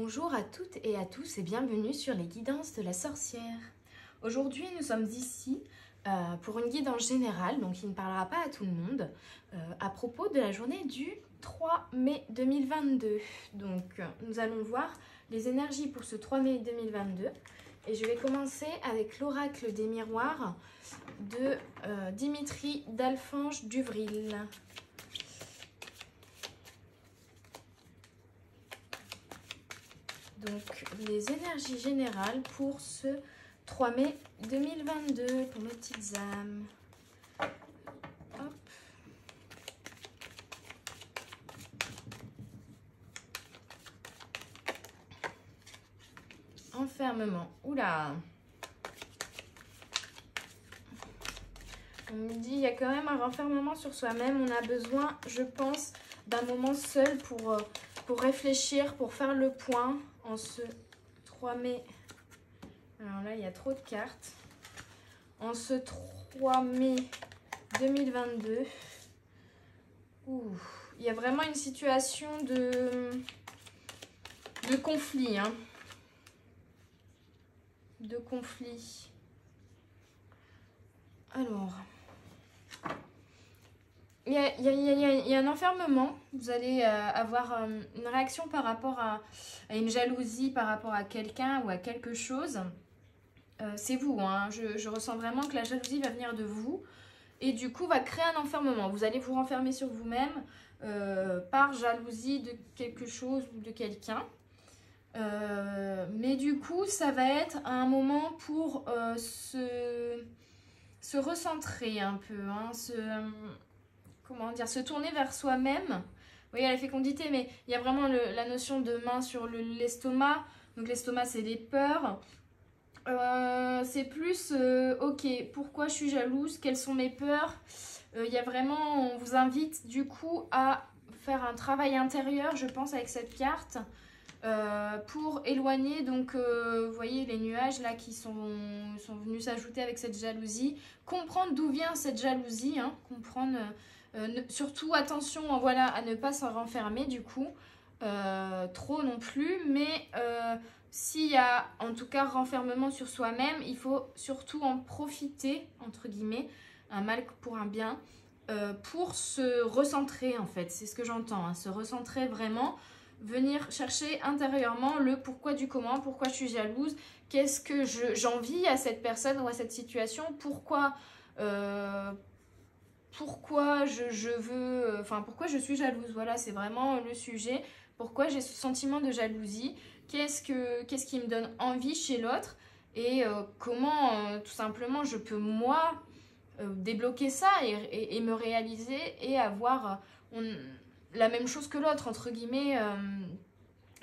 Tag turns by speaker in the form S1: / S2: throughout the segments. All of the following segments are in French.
S1: Bonjour à toutes et à tous et bienvenue sur les guidances de la sorcière. Aujourd'hui nous sommes ici pour une guidance générale, donc qui ne parlera pas à tout le monde, à propos de la journée du 3 mai 2022. Donc nous allons voir les énergies pour ce 3 mai 2022 et je vais commencer avec l'oracle des miroirs de Dimitri Dalfange Duvril. Donc, les énergies générales pour ce 3 mai 2022 pour nos petites âmes. Hop. Enfermement. Oula. On me dit il y a quand même un renfermement sur soi-même. On a besoin, je pense, d'un moment seul pour réfléchir, pour faire le point en ce 3 mai. Alors là, il y a trop de cartes. En ce 3 mai 2022, il y a vraiment une situation de conflit. Hein. De conflit. Alors... Il y a un enfermement, vous allez avoir une réaction par rapport à une jalousie, par rapport à quelqu'un ou à quelque chose. C'est vous, hein. Je ressens vraiment que la jalousie va venir de vous et du coup va créer un enfermement. Vous allez vous renfermer sur vous-même par jalousie de quelque chose ou de quelqu'un. Mais du coup, ça va être un moment pour se recentrer un peu, hein, comment dire, se tourner vers soi-même. Vous voyez la fécondité, mais il y a vraiment la notion de main sur l'estomac. Donc l'estomac, c'est les peurs. C'est plus, ok, pourquoi je suis jalouse? Quelles sont mes peurs? Il y a vraiment, on vous invite du coup à faire un travail intérieur, je pense, avec cette carte. Pour éloigner, donc, vous voyez les nuages là qui sont venus s'ajouter avec cette jalousie. Comprendre d'où vient cette jalousie, hein, comprendre... surtout attention voilà, à ne pas s'en renfermer du coup, trop non plus, mais s'il y a en tout cas renfermement sur soi-même, il faut surtout en profiter, entre guillemets, un mal pour un bien, pour se recentrer en fait, c'est ce que j'entends, hein, se recentrer vraiment, venir chercher intérieurement le pourquoi du comment, pourquoi je suis jalouse, qu'est-ce que j'envie à cette personne ou à cette situation, pourquoi je veux, enfin pourquoi je suis jalouse, voilà c'est vraiment le sujet, pourquoi j'ai ce sentiment de jalousie, qu'est-ce qui me donne envie chez l'autre et comment tout simplement je peux moi débloquer ça et me réaliser et avoir la même chose que l'autre entre guillemets,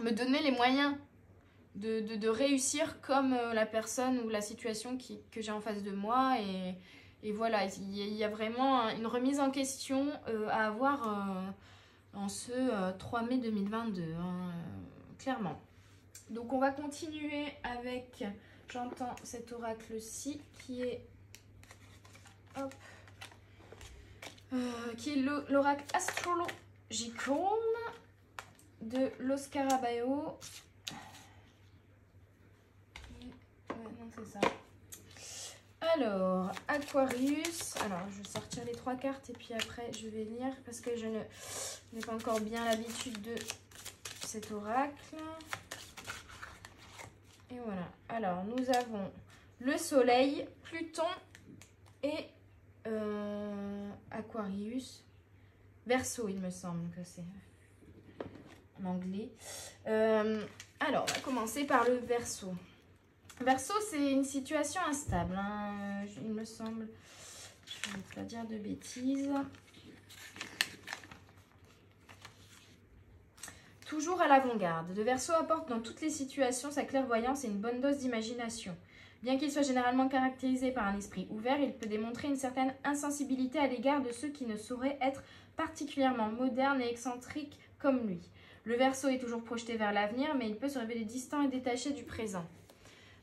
S1: me donner les moyens de réussir comme la personne ou la situation que j'ai en face de moi et voilà, il y a vraiment une remise en question à avoir en ce 3 mai 2022, hein, clairement. Donc on va continuer avec, j'entends cet oracle-ci qui est, qui est l'oracle astrological de Los Caraballo. Ouais, non, c'est ça. Alors, Aquarius. Alors, je vais sortir les 3 cartes et puis après, je vais lire parce que je n'ai pas encore bien l'habitude de cet oracle. Et voilà. Alors, nous avons le Soleil, Pluton et Aquarius. Verseau, il me semble que c'est en anglais. Alors, on va commencer par le Verseau. Verseau, c'est une situation instable, hein, il me semble. Je ne vais pas dire de bêtises. Toujours à l'avant-garde. Le Verseau apporte dans toutes les situations sa clairvoyance et une bonne dose d'imagination. Bien qu'il soit généralement caractérisé par un esprit ouvert, il peut démontrer une certaine insensibilité à l'égard de ceux qui ne sauraient être particulièrement modernes et excentriques comme lui. Le Verseau est toujours projeté vers l'avenir, mais il peut se révéler distant et détaché du présent.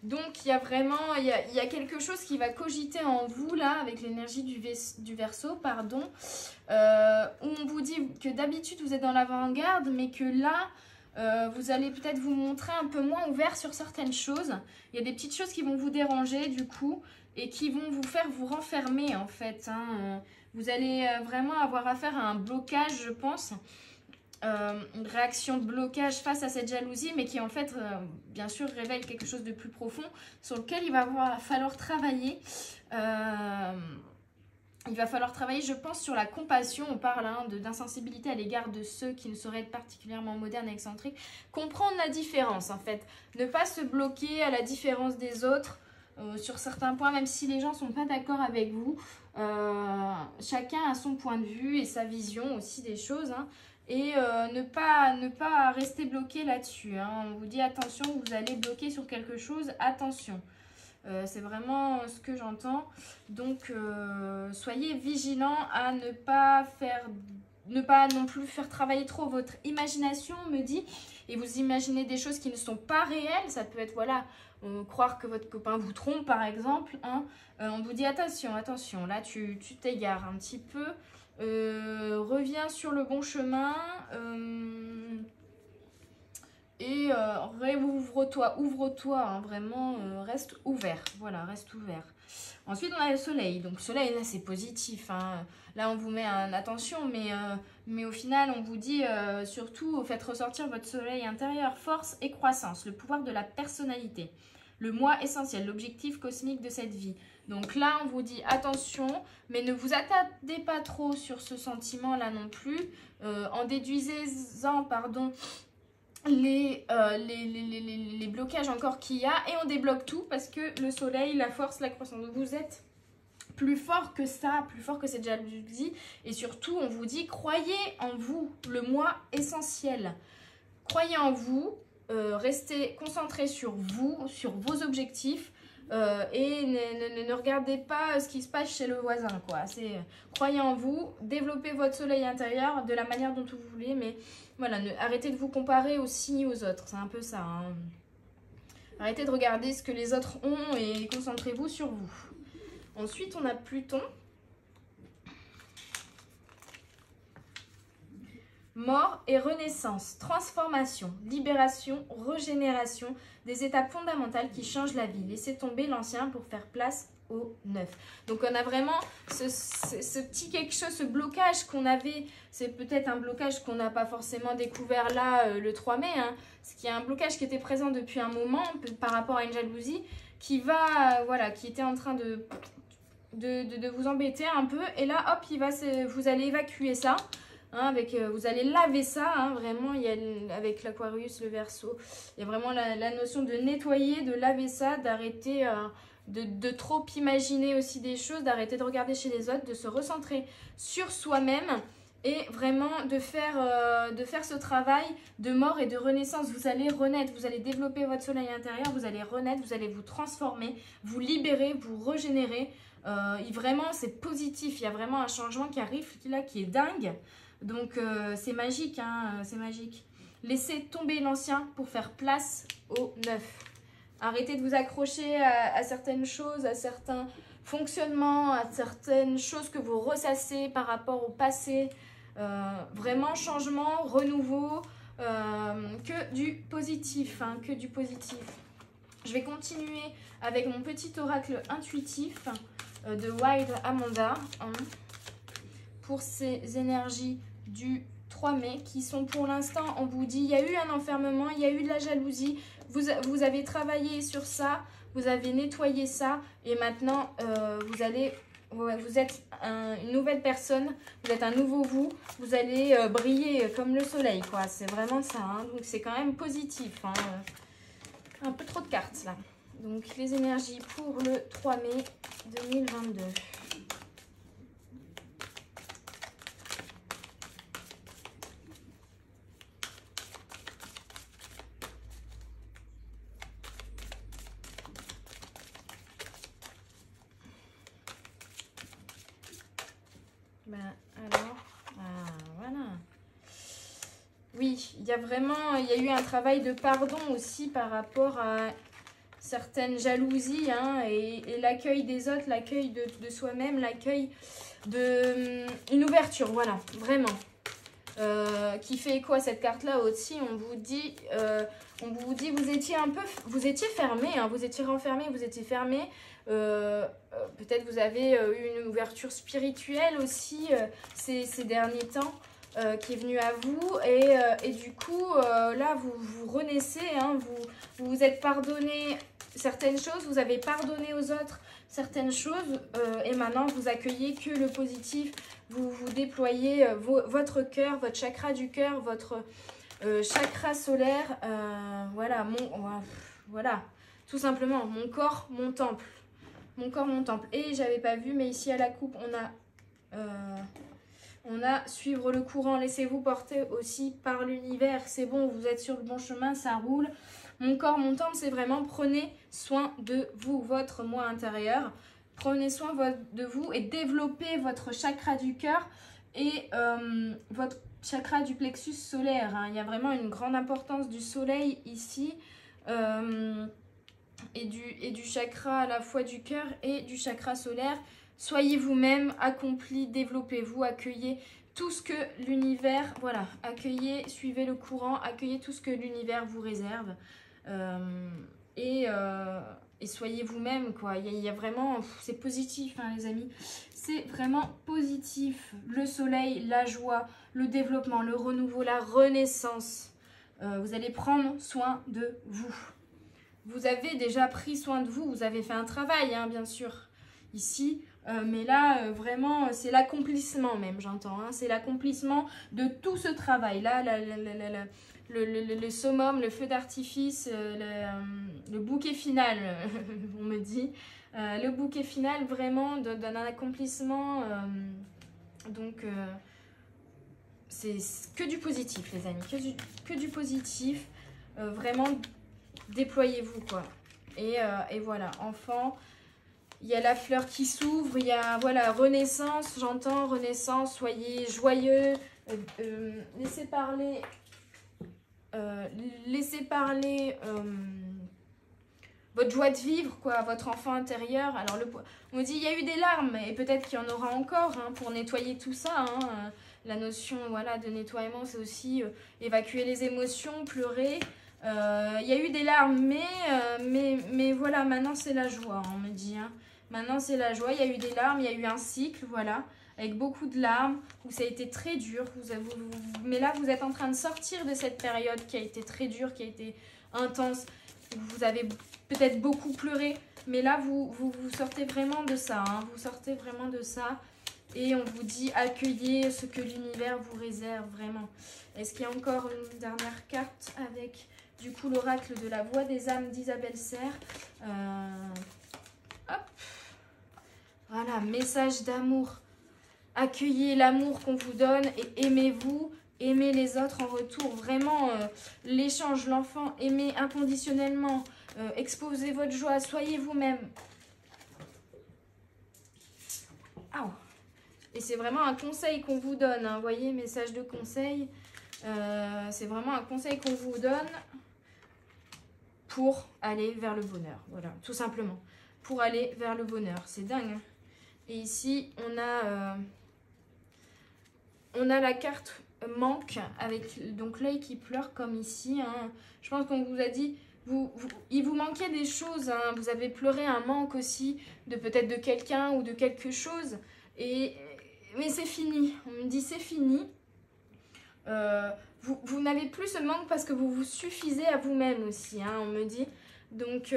S1: Donc, il y a vraiment, il y a quelque chose qui va cogiter en vous, là, avec l'énergie du Verseau, pardon, où on vous dit que d'habitude, vous êtes dans l'avant-garde, mais que là, Vous allez peut-être vous montrer un peu moins ouvert sur certaines choses. Il y a des petites choses qui vont vous déranger du coup et qui vont vous faire vous renfermer en fait. Hein. Vous allez vraiment avoir affaire à un blocage, je pense. Une réaction de blocage face à cette jalousie, mais qui en fait, bien sûr, révèle quelque chose de plus profond sur lequel il va falloir travailler. Il va falloir travailler, je pense, sur la compassion. On parle hein, d'insensibilité à l'égard de ceux qui ne sauraient être particulièrement modernes et excentriques. Comprendre la différence, en fait. Ne pas se bloquer à la différence des autres sur certains points, même si les gens ne sont pas d'accord avec vous. Chacun a son point de vue et sa vision aussi des choses. Hein, et ne pas rester bloqué là-dessus. Hein. On vous dit attention, vous allez bloquer sur quelque chose, attention. C'est vraiment ce que j'entends. Donc, soyez vigilants à ne pas non plus faire travailler trop votre imagination, me dit. Et vous imaginez des choses qui ne sont pas réelles. Ça peut être, voilà, croire que votre copain vous trompe, par exemple. Hein. On vous dit attention, attention. Là, tu t'égares un petit peu. Reviens sur le bon chemin. Et réouvre-toi, ouvre-toi, hein, vraiment, reste ouvert. Voilà, reste ouvert. Ensuite, on a le soleil. Donc, le soleil, là, c'est positif. Hein. Là, on vous met en attention, mais au final, on vous dit surtout, faites ressortir votre soleil intérieur, force et croissance, le pouvoir de la personnalité, le moi essentiel, l'objectif cosmique de cette vie. Donc là, on vous dit attention, mais ne vous attardez pas trop sur ce sentiment-là non plus. En déduisez-en, pardon, les blocages encore qu'il y a et on débloque tout parce que le soleil, la force, la croissance, vous êtes plus fort que ça, plus fort que cette jalousie et surtout on vous dit croyez en vous, le moi essentiel, croyez en vous, restez concentrés sur vous, sur vos objectifs et ne regardez pas ce qui se passe chez le voisin quoi. Croyez en vous, développez votre soleil intérieur de la manière dont vous voulez, mais voilà, arrêtez de vous comparer aussi aux autres, c'est un peu ça. Hein. Arrêtez de regarder ce que les autres ont et concentrez-vous sur vous. Ensuite, on a Pluton. Mort et renaissance, transformation, libération, régénération, des étapes fondamentales qui changent la vie. Laissez tomber l'ancien pour faire place au neuf. Donc on a vraiment ce petit quelque chose, ce blocage qu'on avait, c'est peut-être un blocage qu'on n'a pas forcément découvert là le 3 mai, hein, ce qui est un blocage qui était présent depuis un moment par rapport à une jalousie qui qui était en train de vous embêter un peu et là hop, vous allez évacuer ça. Hein, vous allez laver ça, hein, vraiment, avec l'Aquarius, le Verseau, il y a vraiment la notion de nettoyer, de laver ça, d'arrêter de trop imaginer aussi des choses, d'arrêter de regarder chez les autres, de se recentrer sur soi-même et vraiment de faire ce travail de mort et de renaissance. Vous allez renaître, vous allez développer votre soleil intérieur, vous allez renaître, vous allez vous transformer, vous libérer, vous régénérer. Vraiment, c'est positif, il y a vraiment un changement qui arrive là, qui est dingue. Donc, c'est magique, hein, c'est magique. Laissez tomber l'ancien pour faire place au neuf. Arrêtez de vous accrocher à certaines choses, à certains fonctionnements, à certaines choses que vous ressassez par rapport au passé. Vraiment, changement, renouveau, que du positif, hein, que du positif. Je vais continuer avec mon petit oracle intuitif de Wild Amanda hein, pour ces énergies du 3 mai qui sont pour l'instant, on vous dit, il y a eu un enfermement, il y a eu de la jalousie, vous avez travaillé sur ça, vous avez nettoyé ça et maintenant vous êtes une nouvelle personne, vous êtes un nouveau vous allez briller comme le soleil quoi, c'est vraiment ça, hein, donc c'est quand même positif, hein, un peu trop de cartes là. Donc les énergies pour le 3 mai 2022. Voilà. Oui, il y a eu un travail de pardon aussi par rapport à certaines jalousies hein, et l'accueil des autres, l'accueil de soi-même, l'accueil une ouverture, voilà, vraiment. qui fait écho à cette carte-là aussi. On vous dit, vous étiez fermé, hein, vous étiez renfermé, vous étiez fermé. Peut-être vous avez eu une ouverture spirituelle aussi ces derniers temps qui est venue à vous. Et du coup, là, vous renaissez, hein, vous vous êtes pardonné certaines choses, vous avez pardonné aux autres certaines choses. Et maintenant, vous accueillez que le positif. Vous déployez votre cœur, votre chakra du cœur, votre chakra solaire. Voilà, tout simplement, mon corps, mon temple. Mon corps, mon temple. Et j'avais pas vu, mais ici à la coupe, on a suivre le courant. Laissez-vous porter aussi par l'univers. C'est bon, vous êtes sur le bon chemin, ça roule. Mon corps, mon temple, c'est vraiment prenez soin de vous, votre moi intérieur. Prenez soin de vous et développez votre chakra du cœur et votre chakra du plexus solaire. Hein. Il y a vraiment une grande importance du soleil ici. Et du chakra à la fois du cœur et du chakra solaire. Soyez vous-même, accomplis, développez-vous, accueillez tout ce que l'univers, voilà, accueillez, suivez le courant, accueillez tout ce que l'univers vous réserve. Et soyez vous-même, quoi. Il y a vraiment, c'est positif, hein, les amis. C'est vraiment positif. Le soleil, la joie, le développement, le renouveau, la renaissance. Vous allez prendre soin de vous. Vous avez déjà pris soin de vous, vous avez fait un travail, hein, bien sûr, ici. Mais là, vraiment, c'est l'accomplissement même, j'entends. Hein, c'est l'accomplissement de tout ce travail-là, le summum, le feu d'artifice, le bouquet final, on me dit. Le bouquet final, vraiment, d'un accomplissement. C'est que du positif, les amis, que du positif. Vraiment, déployez-vous, quoi. Et voilà, enfant, il y a la fleur qui s'ouvre, il y a, voilà, renaissance, j'entends, renaissance, soyez joyeux, laissez parler votre joie de vivre, quoi, votre enfant intérieur. Alors, on me dit, il y a eu des larmes, et peut-être qu'il y en aura encore, hein, pour nettoyer tout ça, hein. La notion, voilà, de nettoiement, c'est aussi évacuer les émotions, pleurer. Il y a eu des larmes, mais voilà, maintenant c'est la joie, on me dit. Hein. Maintenant c'est la joie, il y a eu des larmes, il y a eu un cycle, voilà, avec beaucoup de larmes, où ça a été très dur. Mais là, vous êtes en train de sortir de cette période qui a été très dure, qui a été intense. Vous avez peut-être beaucoup pleuré, mais là, vous sortez vraiment de ça. Hein. Vous sortez vraiment de ça. Et on vous dit, accueillez ce que l'univers vous réserve, vraiment. Est-ce qu'il y a encore une dernière carte avec, du coup, l'oracle de la voix des âmes d'Isabelle Serre. Hop. Voilà, message d'amour. Accueillez l'amour qu'on vous donne et aimez-vous. Aimez les autres en retour. Vraiment, l'échange, l'enfant, aimez inconditionnellement. Exposez votre joie, soyez vous-même. Ah. Et c'est vraiment un conseil qu'on vous donne. Hein. Vous voyez, message de conseil. C'est vraiment un conseil qu'on vous donne pour aller vers le bonheur. Voilà, tout simplement. Pour aller vers le bonheur. C'est dingue. Hein. Et ici, on a la carte manque avec donc l'œil qui pleure comme ici. Hein. Je pense qu'on vous a dit, il vous manquait des choses. Hein. Vous avez pleuré un manque aussi de peut-être de quelqu'un ou de quelque chose. Mais c'est fini. On me dit c'est fini. Vous n'avez plus ce manque parce que vous vous suffisez à vous-même aussi. Hein, on me dit. Donc,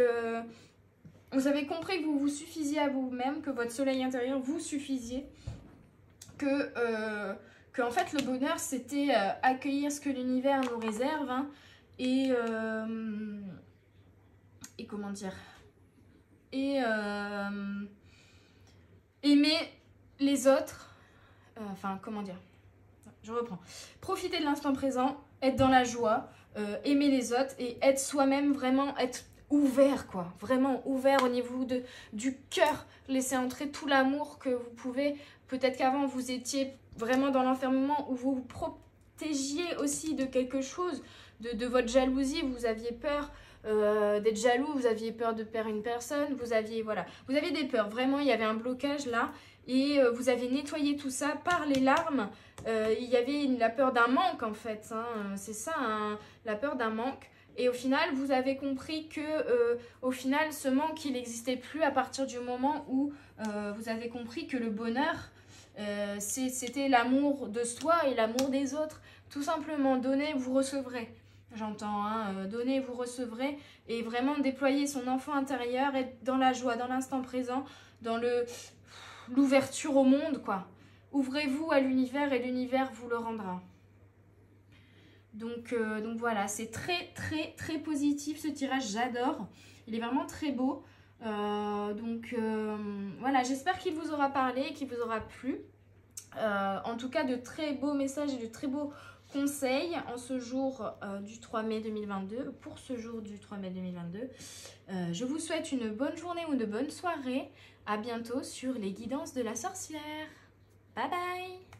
S1: vous avez compris que vous vous suffisiez à vous-même, que votre soleil intérieur vous suffisiez. Que en fait, le bonheur, c'était accueillir ce que l'univers nous réserve. Hein, et comment dire, aimer les autres, comment dire, je reprends, profiter de l'instant présent, être dans la joie, aimer les autres et être soi-même, vraiment être ouvert, quoi, vraiment ouvert au niveau du cœur, laisser entrer tout l'amour que vous pouvez. Peut-être qu'avant vous étiez vraiment dans l'enfermement où vous vous protégiez aussi de quelque chose, de votre jalousie, vous aviez peur d'être jaloux, vous aviez peur de perdre une personne, vous aviez des peurs, vraiment il y avait un blocage là, et vous avez nettoyé tout ça par les larmes. Il y avait la peur d'un manque en fait, hein, c'est ça, hein, la peur d'un manque. Et au final, vous avez compris que au final, ce manque, il n'existait plus à partir du moment où vous avez compris que le bonheur, c'était l'amour de soi et l'amour des autres. Tout simplement, donnez, vous recevrez. J'entends, hein, donnez, vous recevrez. Et vraiment déployer son enfant intérieur, être dans la joie, dans l'instant présent, dans l'ouverture au monde, quoi. Ouvrez-vous à l'univers et l'univers vous le rendra. Donc voilà, c'est très très très positif ce tirage, j'adore. Il est vraiment très beau. Voilà, j'espère qu'il vous aura parlé, qu'il vous aura plu. En tout cas, de très beaux messages et de très beaux conseils en ce jour du 3 mai 2022. Pour ce jour du 3 mai 2022, je vous souhaite une bonne journée ou une bonne soirée. À bientôt sur les guidances de la sorcière. Bye bye!